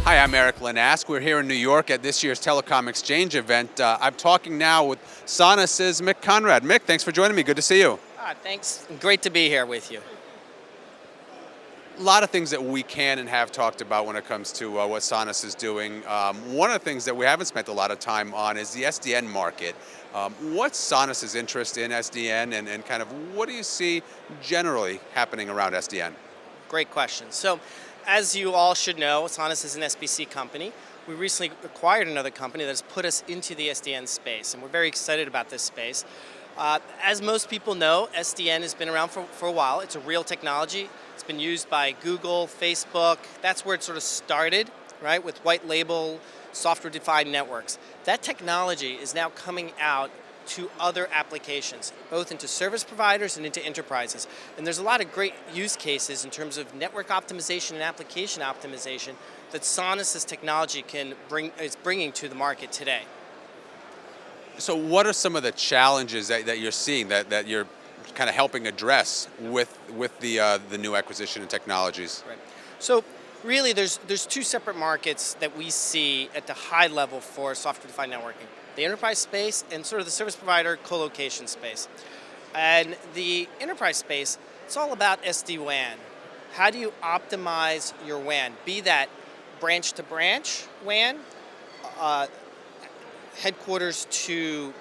Hi, I'm Eric Linask. We're here in New York at this year's Telecom Exchange event. I'm talking now with Sonus's Mick Conrad. Mick, thanks for joining me. Good to see you. Thanks. Great to be here with you. A lot of things that we can and have talked about when it comes to what Sonus is doing. One of the things that we haven't spent a lot of time on is the SDN market. What's Sonus's interest in SDN and kind of what do you see generally happening around SDN? Great question. So, as you all should know, Sonus is an SBC company. We recently acquired another company that has put us into the SDN space, and we're very excited about this space. As most people know, SDN has been around for a while. It's a real technology. It's been used by Google, Facebook. That's where it sort of started, right, with white label software-defined networks. That technology is now coming out to other applications, both into service providers and into enterprises. And there's a lot of great use cases in terms of network optimization and application optimization that Sonus's technology is bringing to the market today. So what are some of the challenges that you're seeing that you're kind of helping address with the new acquisition and technologies? Right. So really there's two separate markets that we see at the high level for software-defined networking. The enterprise space and sort of the service provider co-location space. And the enterprise space, it's all about SD-WAN. How do you optimize your WAN? Be that branch-to-branch WAN, headquarters to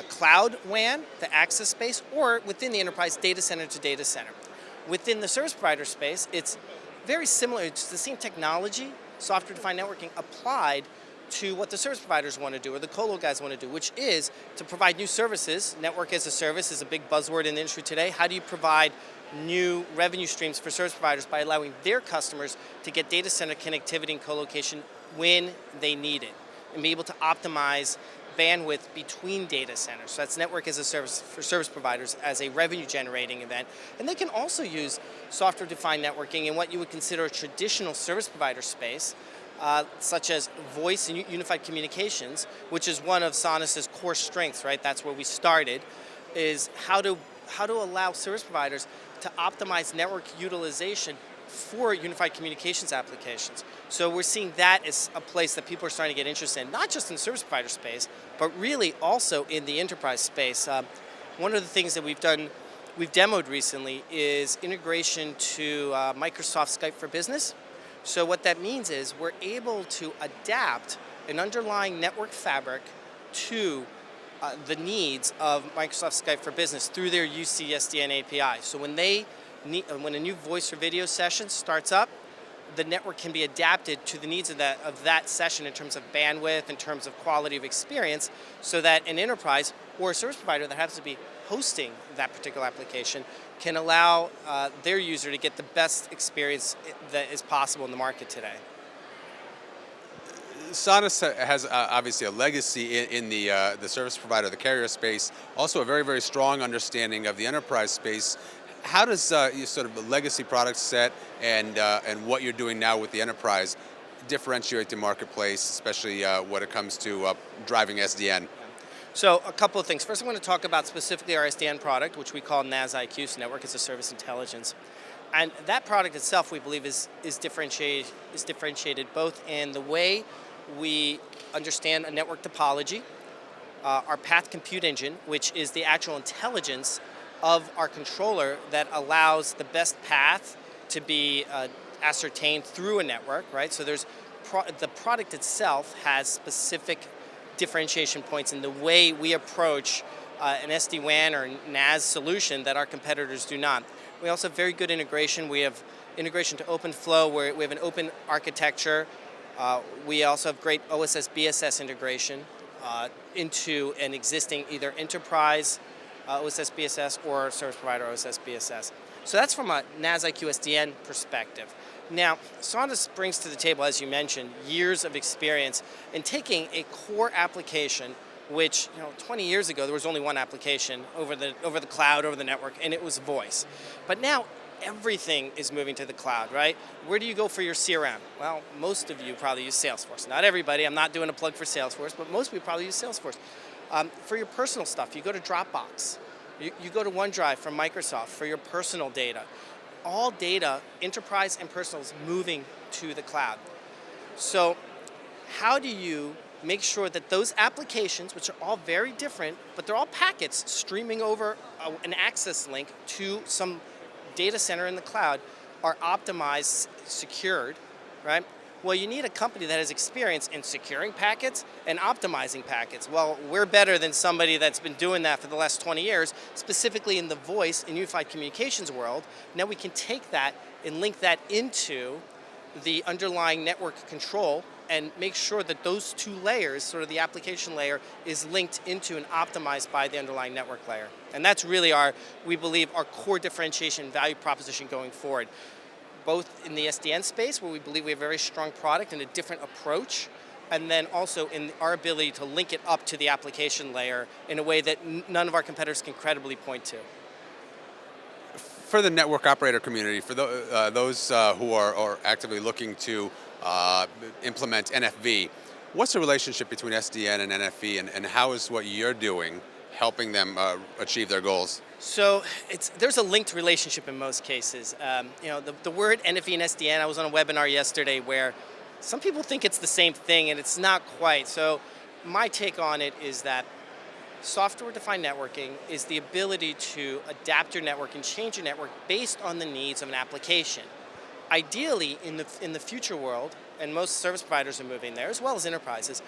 cloud WAN, the access space, or within the enterprise data center to data center. Within the service provider space, it's very similar. It's the same technology, software-defined networking, applied to what the service providers want to do or the colo guys want to do, which is to provide new services. Network as a service is a big buzzword in the industry today. How do you provide new revenue streams for service providers by allowing their customers to get data center connectivity and co-location when they need it and be able to optimize bandwidth between data centers. So that's network as a service for service providers as a revenue generating event. And they can also use software-defined networking in what you would consider a traditional service provider space, such as voice and unified communications, which is one of Sonus's core strengths, right? That's where we started, is how to allow service providers to optimize network utilization for unified communications applications. So we're seeing that as a place that people are starting to get interested in, not just in the service provider space, but really also in the enterprise space. One of the things that we've demoed recently is integration to Microsoft Skype for Business. So what that means is we're able to adapt an underlying network fabric to the needs of Microsoft Skype for Business through their UC-SDN API. So when a new voice or video session starts up, the network can be adapted to the needs of that session in terms of bandwidth, in terms of quality of experience, so that an enterprise or a service provider that happens to be hosting that particular application can allow their user to get the best experience that is possible in the market today. Sonus has obviously a legacy in the service provider, the carrier space, also a very, very strong understanding of the enterprise space. How does your sort of the legacy product set and what you're doing now with the enterprise differentiate the marketplace, especially when it comes to driving SDN? So a couple of things. First, I'm going to talk about specifically our SDN product, which we call NAS IQ, so Network as a Service Intelligence. And that product itself, we believe, is differentiated both in the way we understand a network topology, our path compute engine, which is the actual intelligence of our controller that allows the best path to be ascertained through a network, right? So the product itself has specific differentiation points in the way we approach an SD-WAN or NAS solution that our competitors do not. We also have very good integration. We have integration to OpenFlow, where we have an open architecture. We also have great OSS-BSS integration into an existing either enterprise OSS-BSS or service provider OSS-BSS. So that's from a NAS IQ SDN perspective. Now, Sonus brings to the table, as you mentioned, years of experience in taking a core application, which 20 years ago there was only one application over the cloud, over the network, and it was voice. But now everything is moving to the cloud, right? Where do you go for your CRM? Well, most of you probably use Salesforce. Not everybody. I'm not doing a plug for Salesforce, but most of you probably use Salesforce. For your personal stuff, you go to Dropbox. You go to OneDrive from Microsoft for your personal data. All data, enterprise and personal, is moving to the cloud. So how do you make sure that those applications, which are all very different, but they're all packets streaming over an access link to some data center in the cloud, are optimized, secured, right? Well, you need a company that has experience in securing packets and optimizing packets. Well, we're better than somebody that's been doing that for the last 20 years, specifically in the voice and unified communications world. Now we can take that and link that into the underlying network control and make sure that those two layers, sort of the application layer, is linked into and optimized by the underlying network layer. And that's really we believe, our core differentiation value proposition going forward, both in the SDN space, where we believe we have a very strong product and a different approach, and then also in our ability to link it up to the application layer in a way that none of our competitors can credibly point to. For the network operator community, for those who are actively looking to implement NFV, what's the relationship between SDN and NFV, and how is what you're doing helping them achieve their goals? So there's a linked relationship in most cases. The word NFV and SDN, I was on a webinar yesterday where some people think it's the same thing, and it's not quite. So my take on it is that software-defined networking is the ability to adapt your network and change your network based on the needs of an application. Ideally, in the future world, and most service providers are moving there, as well as enterprises,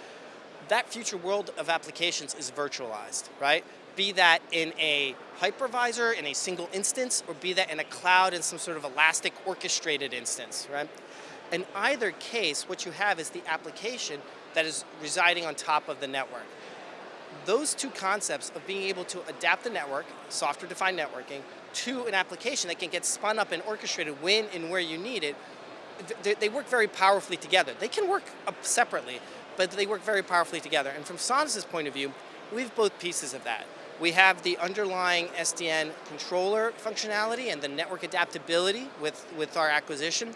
that future world of applications is virtualized, right? Be that in a hypervisor, in a single instance, or be that in a cloud in some sort of elastic orchestrated instance, right? In either case, what you have is the application that is residing on top of the network. Those two concepts of being able to adapt the network, software-defined networking, to an application that can get spun up and orchestrated when and where you need it, they work very powerfully together. They can work separately, but they work very powerfully together. And from Sonus's point of view, we have both pieces of that. We have the underlying SDN controller functionality and the network adaptability with our acquisition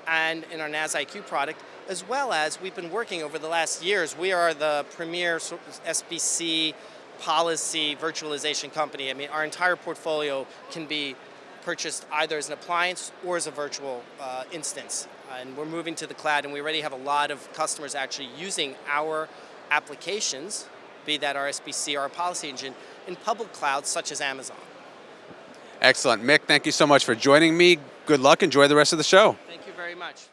and in our NAS IQ product, as well as we've been working over the last years. We are the premier SBC policy virtualization company. I mean, our entire portfolio can be purchased either as an appliance or as a virtual instance. And we're moving to the cloud, and we already have a lot of customers actually using our applications, be that our SBC or our policy engine, in public clouds such as Amazon. Excellent. Mick, thank you so much for joining me. Good luck. Enjoy the rest of the show. Thank you very much.